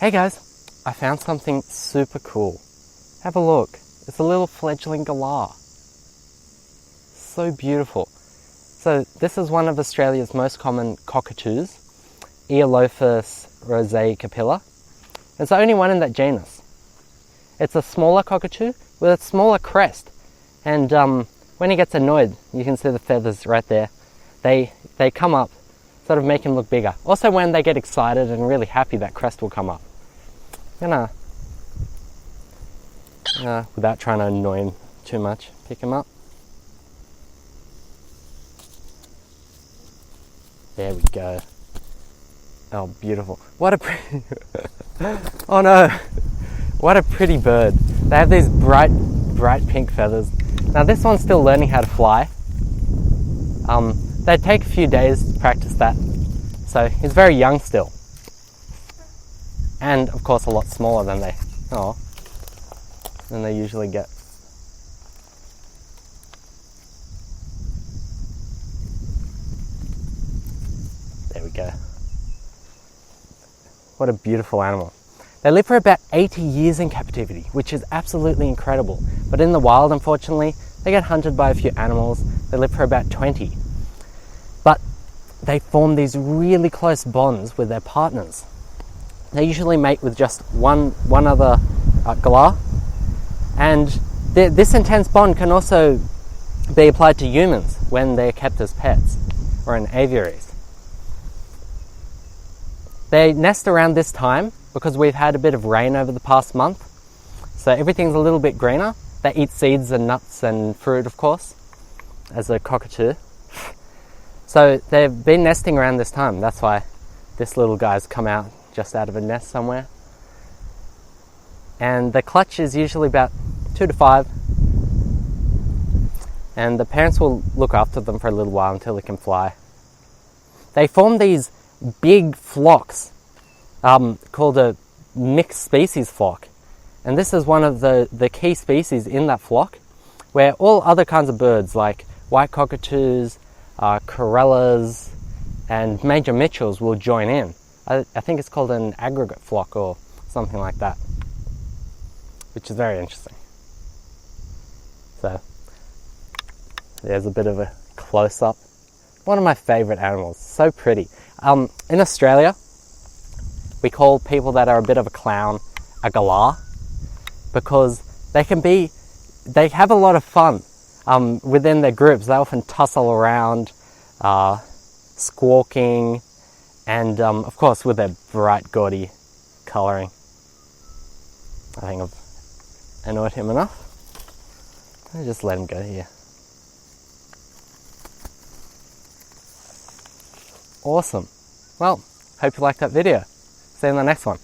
Hey guys, I found something super cool. Have a look. It's a little fledgling galah. So beautiful. So this is one of Australia's most common cockatoos, Eolophus rosae-capilla. It's the only one in that genus. It's a smaller cockatoo with a smaller crest, and when he gets annoyed, you can see the feathers right there. They come up, sort of make him look bigger. Also, when they get excited and really happy, that crest will come up. I'm gonna, without trying to annoy him too much, pick him up. There we go. Oh, beautiful. What a pretty... Oh no! What a pretty bird. They have these bright pink feathers. Now this one's still learning how to fly. They take a few days to practice that. So he's very young still. And of course a lot smaller than they usually get. There we go. What a beautiful animal. They live for about 80 years in captivity, which is absolutely incredible. But in the wild, unfortunately, they get hunted by a few animals. They live for about 20. But they form these really close bonds with their partners. They usually mate with just one other galah, and this intense bond can also be applied to humans when they're kept as pets or in aviaries. They nest around this time because we've had a bit of rain over the past month, so everything's a little bit greener. They eat seeds and nuts and fruit, of course, as a cockatoo. So they've been nesting around this time. That's why this little guy's come out just out of a nest somewhere. And the clutch is usually about 2 to 5. And the parents will look after them for a little while until they can fly. They form these big flocks called a mixed species flock. And this is one of the key species in that flock, where all other kinds of birds like white cockatoos, corellas, and major Mitchells will join in. I think it's called an aggregate flock or something like that, which is very interesting. So there's a bit of a close-up. One of my favourite animals, so pretty. In Australia, we call people that are a bit of a clown a galah, because they have a lot of fun within their groups. They often tussle around, squawking, and of course with their bright, gaudy colouring. I think I've annoyed him enough. I'll just let him go here. Awesome. Well, hope you liked that video. See you in the next one.